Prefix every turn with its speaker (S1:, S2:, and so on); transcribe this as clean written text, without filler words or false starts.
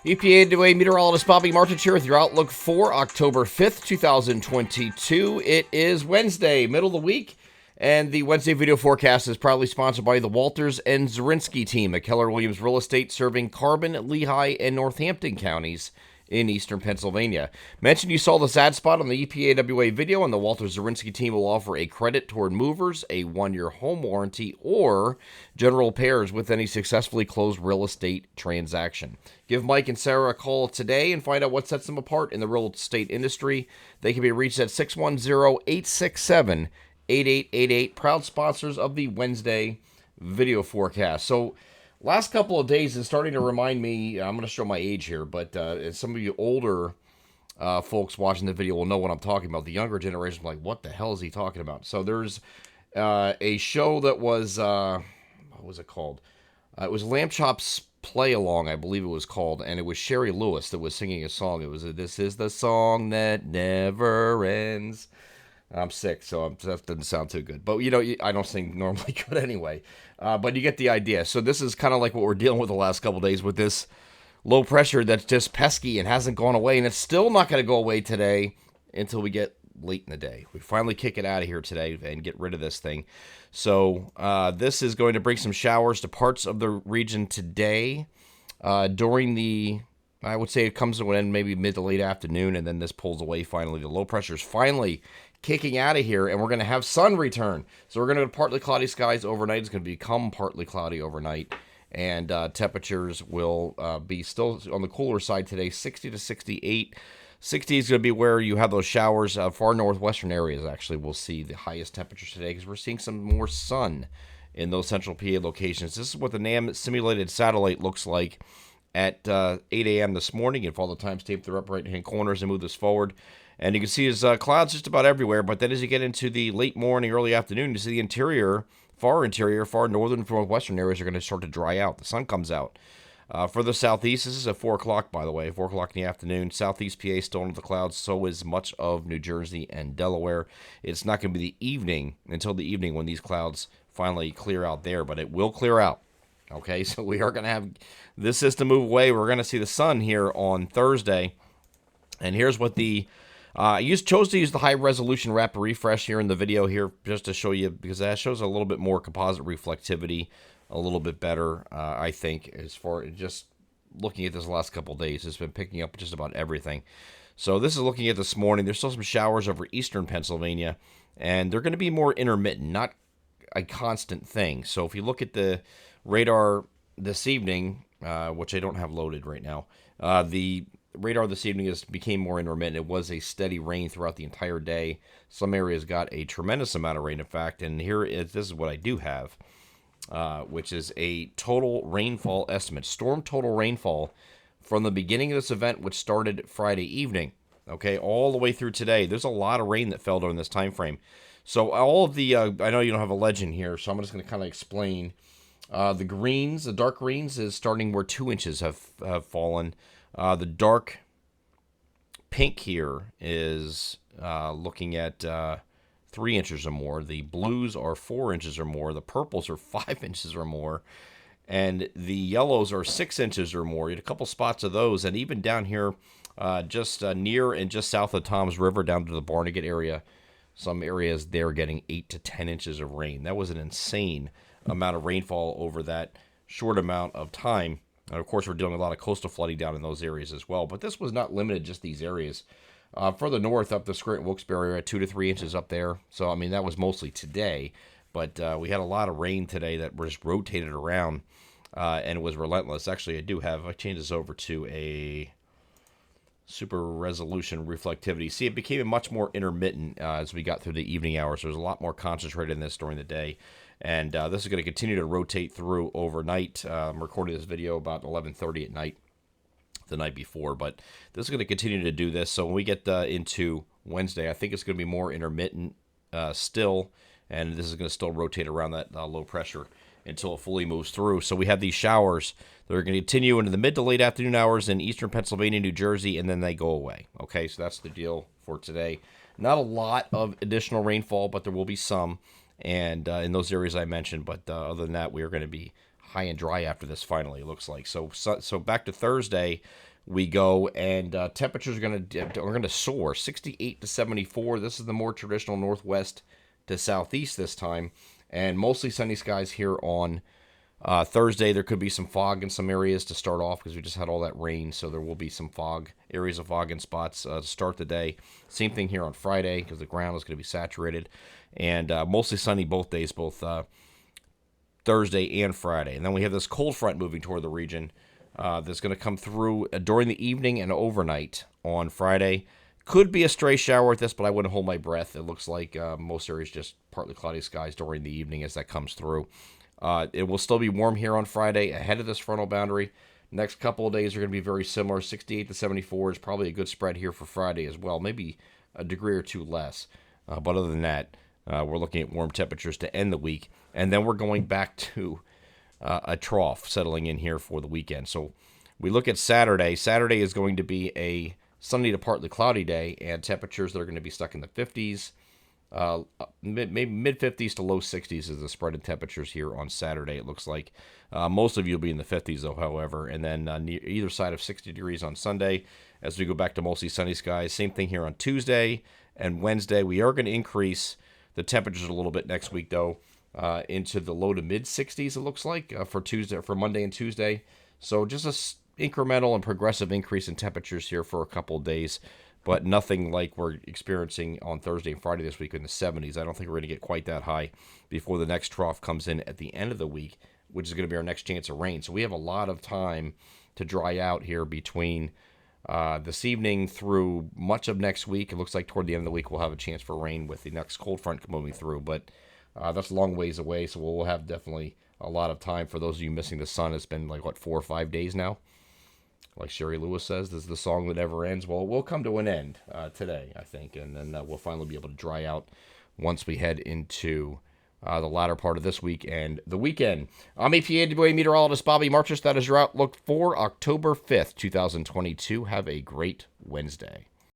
S1: EPA meteorologist Bobby Martich here with your outlook for October 5th, 2022. It is Wednesday, middle of the week, and the Wednesday video forecast is proudly sponsored by the Walters and Zirinsky team at Keller Williams Real Estate, serving Carbon, Lehigh, and Northampton counties in eastern Pennsylvania. Mentioned you saw the sad spot on the EPAWA video, and the Walters Zirinsky team will offer a credit toward movers, a 1-year home warranty, or general repairs with any successfully closed real estate transaction. Give Mike and Sarah a call today and find out what sets them apart in the real estate industry. They can be reached at 610-867-8888, proud sponsors of the Wednesday video forecast. So last couple of days is starting to remind me, I'm going to show my age here, but some of you older folks watching the video will know what I'm talking about. The younger generation is like, what the hell is he talking about? So there's a show that was, what was it called? It was Lamb Chop's Play Along, I believe it was called, and it was Sherry Lewis that was singing a song. It was, "This is the song that never ends." I'm sick, so that doesn't sound too good. But, you know, I don't sing normally good anyway. But you get the idea. So this is kind of like what we're dealing with the last couple of days with this low pressure that's just pesky and hasn't gone away. And it's still not going to go away today until we get late in the day. We finally kick it out of here today and get rid of this thing. So this is going to bring some showers to parts of the region today during the... I would say it comes to an end maybe mid to late afternoon, and then this pulls away finally. The low pressure is finally kicking out of here, and we're going to have sun return. So we're going to have partly cloudy skies overnight. It's going to become partly cloudy overnight, and temperatures will be still on the cooler side today, 60 to 68. 60 is going to be where you have those showers. Far northwestern areas actually will see the highest temperatures today because we're seeing some more sun in those central PA locations. This is what the NAM simulated satellite looks like at 8 a.m. this morning. If all the times tape their up right-hand corners and move this forward. And you can see there's clouds just about everywhere. But then as you get into the late morning, early afternoon, you see the interior, far northern and northwestern areas are going to start to dry out. The sun comes out. For the southeast, this is at 4 o'clock, by the way, 4 o'clock in the afternoon. Southeast PA still under the clouds. So is much of New Jersey and Delaware. It's not going to be the evening, until the evening, when these clouds finally clear out there. But it will clear out. Okay, so we are going to have this system move away. We're going to see the sun here on Thursday. And here's what the... I chose to use the high-resolution rapid refresh here in the video here just to show you, because that shows a little bit more composite reflectivity, a little bit better, I think, as far as just looking at this last couple of days. It's been picking up just about everything. So this is looking at this morning. There's still some showers over eastern Pennsylvania, and they're going to be more intermittent, not a constant thing. So if you look at the radar this evening, which I don't have loaded right now, the radar this evening became more intermittent. It was a steady rain throughout the entire day. Some areas got a tremendous amount of rain, in fact, and this is what I do have, which is a total rainfall estimate, storm total rainfall from the beginning of this event, which started Friday evening, okay, all the way through today. There's a lot of rain that fell during this time frame. So all of the, I know you don't have a legend here, so I'm just going to kind of explain. The greens, the dark greens, is starting where 2 inches have fallen. The dark pink here is looking at 3 inches or more. The blues are 4 inches or more. The purples are 5 inches or more. And the yellows are 6 inches or more. You had a couple spots of those. And even down here, just near and just south of Tom's River, down to the Barnegat area, some areas there getting 8 to 10 inches of rain. That was an insane amount of rainfall over that short amount of time. And of course, we're dealing with a lot of coastal flooding down in those areas as well. But this was not limited to just these areas. Further north, up the Scranton Wilkes-Barre area, 2 to 3 inches up there. So, I mean, that was mostly today. But we had a lot of rain today that just rotated around, and it was relentless. Actually, I changed this over to a super resolution reflectivity. See, it became much more intermittent as we got through the evening hours. There was a lot more concentrated in this during the day. And this is going to continue to rotate through overnight. I'm recording this video about 11:30 at night, the night before. But this is going to continue to do this. So when we get into Wednesday, I think it's going to be more intermittent still. And this is going to still rotate around that low pressure until it fully moves through. So we have these showers that are going to continue into the mid to late afternoon hours in eastern Pennsylvania, New Jersey, and then they go away. Okay, so that's the deal for today. Not a lot of additional rainfall, but there will be some. And in those areas I mentioned, but other than that, we are going to be high and dry after this finally, it looks like. So back to Thursday, we go, and temperatures are gonna soar 68 to 74. This is the more traditional northwest to southeast this time, and mostly sunny skies here on Thursday. There could be some fog in some areas to start off because we just had all that rain, so there will be some fog, areas of fog in spots to start the day. Same thing here on Friday because the ground is going to be saturated, and mostly sunny both days, both Thursday and Friday. And then we have this cold front moving toward the region that's going to come through during the evening and overnight on Friday. Could be a stray shower at this, but I wouldn't hold my breath. It looks like most areas just partly cloudy skies during the evening as that comes through. It will still be warm here on Friday ahead of this frontal boundary. Next couple of days are going to be very similar. 68 to 74 is probably a good spread here for Friday as well. Maybe a degree or two less. But other than that, we're looking at warm temperatures to end the week. And then we're going back to a trough settling in here for the weekend. So we look at Saturday. Saturday is going to be a sunny to partly cloudy day, and temperatures that are going to be stuck in the 50s. Maybe mid 50s to low 60s is the spread in temperatures here on Saturday. It looks like most of you will be in the 50s though, however, and then near either side of 60 degrees on Sunday as we go back to mostly sunny skies. Same thing here on Tuesday and Wednesday. We are going to increase the temperatures a little bit next week though, into the low to mid 60s. It looks like for Monday and Tuesday. So just a incremental and progressive increase in temperatures here for a couple of days. But nothing like we're experiencing on Thursday and Friday this week in the 70s. I don't think we're going to get quite that high before the next trough comes in at the end of the week, which is going to be our next chance of rain. So we have a lot of time to dry out here between this evening through much of next week. It looks like toward the end of the week we'll have a chance for rain with the next cold front moving through. But that's a long ways away, so we'll have definitely a lot of time. For those of you missing the sun, it's been like, 4 or 5 days now? Like Sherry Lewis says, this is the song that never ends. Well, it will come to an end today, I think, and then we'll finally be able to dry out once we head into the latter part of this week and the weekend. I'm EPA meteorologist Bobby Marchis. That is your outlook for October 5th, 2022. Have a great Wednesday.